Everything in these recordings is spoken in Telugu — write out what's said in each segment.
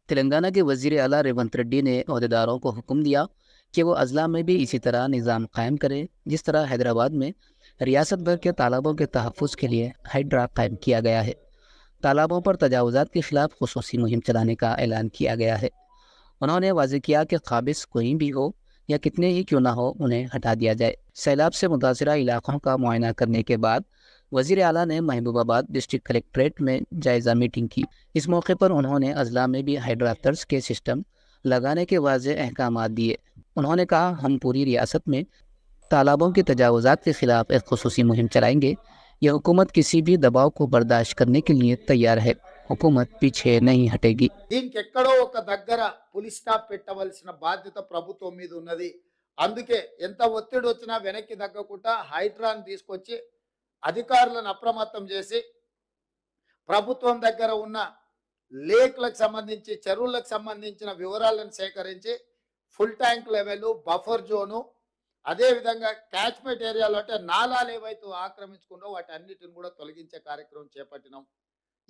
तेलंगाना के वज़ीर आला रेवंत रेड्डी ने अहदेदारों को हुक्म दिया कि वो अजला में भी इसी तरह निज़ाम कायम करें जिस तरह हैदराबाद में रियासत भर के तालाबों के तहफ़्फ़ुज़ के लिए हाइड्रा कायम किया गया है। तालाबों पर तजावुज़ात के खिलाफ खुसूसी मुहिम चलाने का ऐलान किया गया है। उन्होंने वाज़ेह किया कि क़ाबिज़ कोई भी हो या कितने ही क्यों ना हो उन्हें हटा दिया जाए। सैलाब से मुतासिरा इलाक़ों का मुआयना करने के बाद वज़ीर आला ने महबूबाबाद डिस्ट्रिक्ट कलेक्ट्रेट में जायज़ा मीटिंग की। इस मौके पर उन्होंने अजला में भी हाइड्रा तर्ज के सिस्टम लगाने के वाज़ेह अहकामात दिए। उन्होंने कहा, हम पूरी रियासत में तालाबों की तजावुज़ात के खिलाफ एक खुसूसी मुहिम चलाएंगे। यह हुकूमत किसी भी दबाव को बर्दाश्त करने के लिए तैयार है। हुकूमत पीछे नहीं हटेगी। దీనికి ఎక్కడో ఒక దగ్గర పులి స్టాప్ పెట్టవలసిన బాధ్యత ప్రభుత్వం మీద ఉన్నది. అందుకే ఎంత ఒత్తిడి వచ్చినా వెనక్కి తగ్గకుండా హైడ్రాన్ తీసుకొచ్చి అధికారులను అప్రమత్తం చేసి ప్రభుత్వం దగ్గర ఉన్న లేక్లకు సంబంధించి చెరువులకు సంబంధించిన వివరాలను సేకరించి full tank level, buffer zone, అదేవిధంగా క్యాచ్మెంట్ ఏరియాలో అంటే నాలాలు ఏవైతే ఆక్రమించుకున్నో వాటి అన్నిటిని కూడా తొలగించే కార్యక్రమం చేపట్టినాం.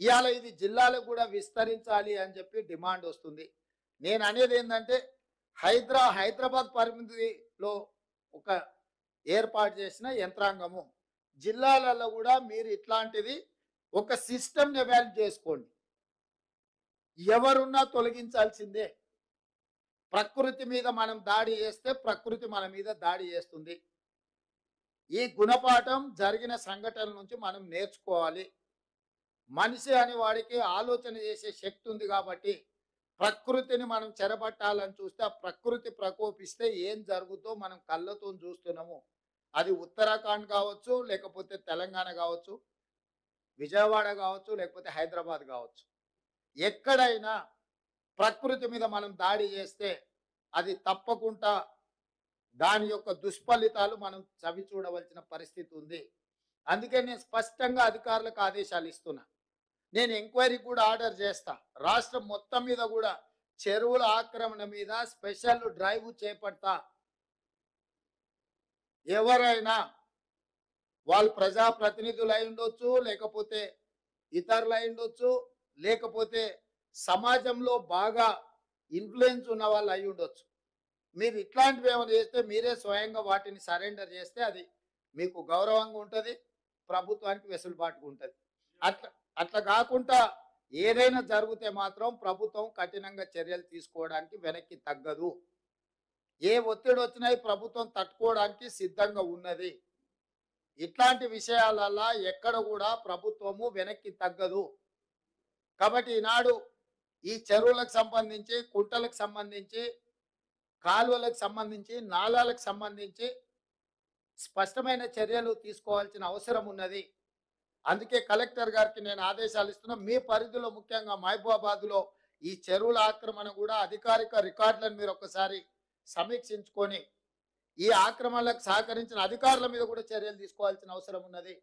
ఇవాళ ఇది జిల్లాలకు కూడా విస్తరించాలి అని చెప్పి డిమాండ్ వస్తుంది. నేను అనేది ఏంటంటే హైదరాబాద్ పరిమితిలో ఒక ఏర్పాటు చేసిన యంత్రాంగము జిల్లాలలో కూడా మీరు ఇట్లాంటిది ఒక సిస్టమ్ని ఎవాల్వ్ చేసుకోండి. ఎవరున్నా తొలగించాల్సిందే. ప్రకృతి మీద మనం దాడి చేస్తే ప్రకృతి మన మీద దాడి చేస్తుంది. ఈ గుణపాఠం జరిగిన సంఘటనల నుంచి మనం నేర్చుకోవాలి. మనిషి అనే వాడికి ఆలోచన చేసే శక్తి ఉంది కాబట్టి ప్రకృతిని మనం చెరబట్టాలని చూస్తే ఆ ప్రకృతి ప్రకోపిస్తే ఏం జరుగుతుందో మనం కళ్ళతో చూస్తున్నాము. అది ఉత్తరాఖండ్ కావచ్చు, లేకపోతే తెలంగాణ కావచ్చు, విజయవాడ కావచ్చు, లేకపోతే హైదరాబాద్ కావచ్చు. ఎక్కడైనా ప్రకృతి మీద మనం దాడి చేస్తే అది తప్పకుండా దాని యొక్క దుష్ఫలితాలు మనం చవి చూడవలసిన పరిస్థితి ఉంది. అందుకే నేను స్పష్టంగా అధికారులకు ఆదేశాలు ఇస్తున్నా. నేను ఎంక్వైరీ కూడా ఆర్డర్ చేస్తా. రాష్ట్రం మొత్తం మీద కూడా చెరువుల ఆక్రమణ మీద స్పెషల్ డ్రైవ్ చేపడతా. ఎవరైనా వాళ్ళు ప్రజాప్రతినిధులు అయి ఉండొచ్చు, లేకపోతే ఇతరులు అయి ఉండొచ్చు, లేకపోతే సమాజంలో బాగా ఇన్ఫ్లుయెన్స్ ఉన్న వాళ్ళు అయి ఉండొచ్చు. మీరు ఇట్లాంటివి ఏమైనా చేస్తే మీరే స్వయంగా వాటిని సరెండర్ చేస్తే అది మీకు గౌరవంగా ఉంటుంది, ప్రభుత్వానికి వెసులుబాటుగా ఉంటుంది. అట్లా అట్లా కాకుండా ఏదైనా జరిగితే మాత్రం ప్రభుత్వం కఠినంగా చర్యలు తీసుకోవడానికి వెనక్కి తగ్గదు. ఏ ఒత్తిడి వచ్చినా ప్రభుత్వం తట్టుకోవడానికి సిద్ధంగా ఉన్నది. ఇట్లాంటి విషయాలలో ఎక్కడ కూడా ప్రభుత్వము వెనక్కి తగ్గదు. కాబట్టి ఈనాడు ఈ చెరువులకు సంబంధించి, కుంటలకు సంబంధించి, కాలువలకు సంబంధించి, నాలాలకు సంబంధించి స్పష్టమైన చర్యలు తీసుకోవాల్సిన అవసరం ఉన్నది. అందుకే కలెక్టర్ గారికి నేను ఆదేశాలు ఇస్తున్నా. మీ పరిధిలో ముఖ్యంగా మహబూబాబాద్లో ఈ చెరువుల ఆక్రమణ కూడా అధికారిక రికార్డులను మీరు ఒకసారి సమీక్షించుకొని ఈ ఆక్రమణలకు సహకరించిన అధికారుల మీద కూడా చర్యలు తీసుకోవాల్సిన అవసరం ఉన్నది.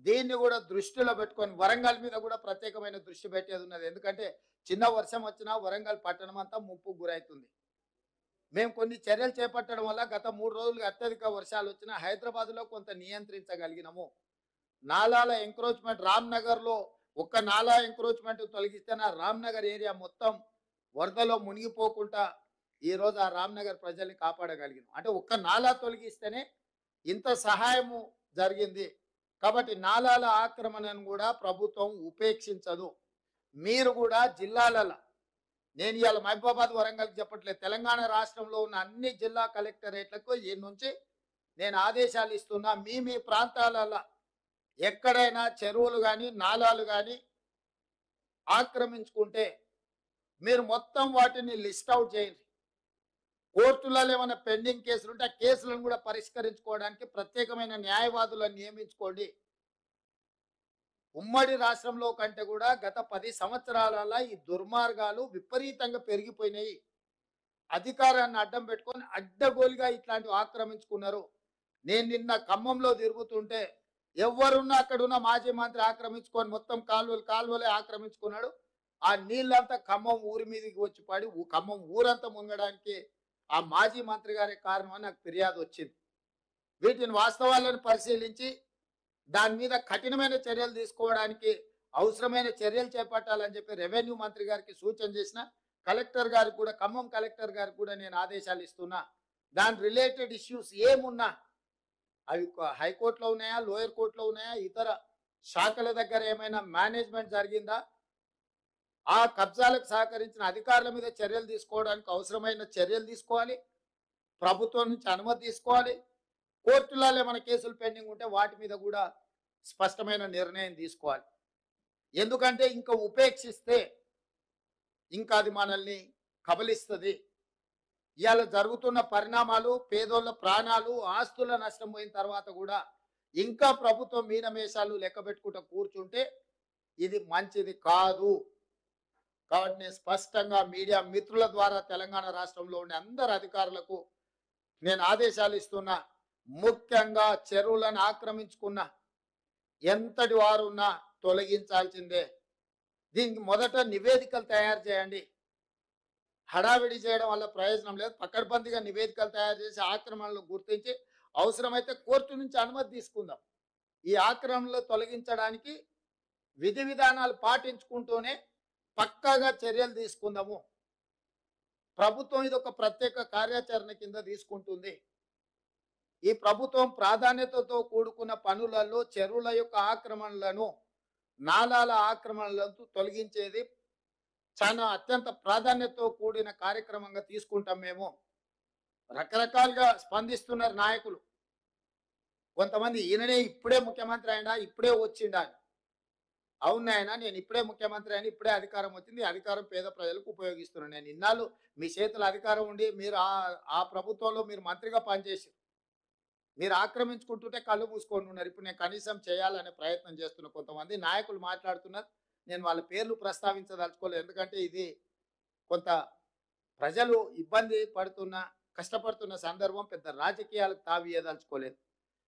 దీన్ని కూడా దృష్టిలో పెట్టుకొని వరంగల్ మీద కూడా ప్రత్యేకమైన దృష్టి పెట్టేది ఉన్నది. ఎందుకంటే చిన్న వర్షం వచ్చినా వరంగల్ పట్టణం అంతా ముప్పుకు గురవుతుంది. మేము కొన్ని చర్యలు చేపట్టడం వల్ల గత 3 రోజులుగా అత్యధిక వర్షాలు వచ్చినా హైదరాబాద్లో కొంత నియంత్రించగలిగినాము. నాలాల ఎంక్రోచ్మెంట్ రామ్నగర్లో ఒక్క నాలా ఎంక్రోచ్మెంట్ తొలగిస్తే నా రామ్నగర్ ఏరియా మొత్తం వరదలో మునిగిపోకుండా ఈరోజు ఆ రామ్నగర్ ప్రజల్ని కాపాడగలిగినాం. అంటే ఒక్క నాలా తొలగిస్తేనే ఇంత సహాయము జరిగింది. కాబట్టి నాలాల ఆక్రమణను కూడా ప్రభుత్వం ఉపేక్షించదు. మీరు కూడా జిల్లాలలో, నేను ఇవాళ మహబూబాబాద్ వరంగల్కి చెప్పట్లేదు, తెలంగాణ రాష్ట్రంలో ఉన్న అన్ని జిల్లా కలెక్టరేట్లకు ఈ నుంచి నేను ఆదేశాలు ఇస్తున్నా. మీ ప్రాంతాలలో ఎక్కడైనా చెరువులు కానీ నాలాలు కానీ ఆక్రమించుకుంటే మీరు మొత్తం వాటిని లిస్ట్ అవుట్ చేయండి. కోర్టులలో ఏమైనా పెండింగ్ కేసులు ఉంటే ఆ కేసులను కూడా పరిష్కరించుకోవడానికి ప్రత్యేకమైన న్యాయవాదులను నియమించుకోండి. ఉమ్మడి రాష్ట్రంలో కంటే కూడా గత 10 సంవత్సరాల ఈ దుర్మార్గాలు విపరీతంగా పెరిగిపోయినాయి. అధికారాన్ని అడ్డం పెట్టుకొని అడ్డగోలుగా ఇట్లాంటివి ఆక్రమించుకున్నారు. నేను నిన్న ఖమ్మంలో తిరుగుతుంటే ఎవరున్నా అక్కడున్న మాజీ మంత్రి ఆక్రమించుకొని మొత్తం కాలువలే ఆక్రమించుకున్నాడు. ఆ నీళ్ళంతా ఖమ్మం ఊరి మీదకి వచ్చి పడి ఖమ్మం ఊరంతా మునగడానికి ఆ మాజీ మంత్రి గారే కారణం అని నాకు ఫిర్యాదు వచ్చింది. వీటిని వాస్తవాలను పరిశీలించి దాని మీద కఠినమైన చర్యలు తీసుకోవడానికి అవసరమైన చర్యలు చేపట్టాలని చెప్పి రెవెన్యూ మంత్రి గారికి సూచన చేసిన. కలెక్టర్ గారికి కూడా, ఖమ్మం కలెక్టర్ గారికి కూడా నేను ఆదేశాలు ఇస్తున్నా. దాని రిలేటెడ్ ఇష్యూస్ ఏమున్నా అవి హైకోర్టులో ఉన్నాయా, లోయర్ కోర్టులో ఉన్నాయా, ఇతర శాఖల దగ్గర ఏమైనా మేనేజ్మెంట్ జరిగిందా, ఆ కబ్జాలకు సహకరించిన అధికారుల మీద చర్యలు తీసుకోవడానికి అవసరమైన చర్యలు తీసుకోవాలి. ప్రభుత్వం నుంచి అనుమతి తీసుకోవాలి. కోర్టులలో ఏమైనా కేసులు పెండింగ్ ఉంటే వాటి మీద కూడా స్పష్టమైన నిర్ణయం తీసుకోవాలి. ఎందుకంటే ఇంకా ఉపేక్షిస్తే ఇంకా అది మనల్ని కబలిస్తుంది. ఇవాళ జరుగుతున్న పరిణామాలు, పేదోళ్ళ ప్రాణాలు, ఆస్తుల నష్టం పోయిన తర్వాత కూడా ఇంకా ప్రభుత్వం మీనమేషాలు లెక్క పెట్టుకుంటూ కూర్చుంటే ఇది మంచిది కాదు. కాబట్టి నేను స్పష్టంగా మీడియా మిత్రుల ద్వారా తెలంగాణ రాష్ట్రంలో ఉండే అందరు అధికారులకు నేను ఆదేశాలు ఇస్తున్నా. ముఖ్యంగా చెరువులను ఆక్రమించుకున్న ఎంతటి వారున్నా తొలగించాల్సిందే. దీనికి మొదట నివేదికలు తయారు చేయండి. హడావిడి చేయడం వల్ల ప్రయోజనం లేదు. పకడ్బందీగా నివేదికలు తయారు చేసి ఆక్రమణలు గుర్తించి అవసరమైతే కోర్టు నుంచి అనుమతి తీసుకుందాం. ఈ ఆక్రమణలు తొలగించడానికి విధి విధానాలు పాటించుకుంటూనే పక్కాగా చర్యలు తీసుకుందాము. ప్రభుత్వం ఇది ఒక ప్రత్యేక కార్యాచరణ కింద తీసుకుంటుంది. ఈ ప్రభుత్వం ప్రాధాన్యతతో కూడుకున్న పనులలో చెరువుల యొక్క ఆక్రమణలను, నాలాల ఆక్రమణలను తొలగించేది చాలా అత్యంత ప్రాధాన్యతతో కూడిన కార్యక్రమంగా తీసుకుంటాం. మేము రకరకాలుగా స్పందిస్తున్నారు నాయకులు. కొంతమంది ఈయననే ఇప్పుడే ముఖ్యమంత్రి అయినా, ఇప్పుడే వచ్చిండా. అవును నాయన, నేను ఇప్పుడే ముఖ్యమంత్రి అయినా, ఇప్పుడే అధికారం వచ్చింది, అధికారం పేద ప్రజలకు ఉపయోగిస్తున్నాను. నేను ఇన్నాళ్ళు మీ చేతుల అధికారం ఉండి మీరు ఆ ప్రభుత్వంలో మీరు మంత్రిగా పనిచేసారు. మీరు ఆక్రమించుకుంటుంటే కళ్ళు మూసుకొని ఉన్నారు. ఇప్పుడు నేను కనీసం చేయాలనే ప్రయత్నం చేస్తున్న కొంతమంది నాయకులు మాట్లాడుతున్నారు. నేను వాళ్ళ పేర్లు ప్రస్తావించదలుచుకోలేదు. ఎందుకంటే ఇది కొంత ప్రజలు ఇబ్బంది పడుతున్న, కష్టపడుతున్న సందర్భం. పెద్ద రాజకీయాలకు తావియదలుచుకోలేదు.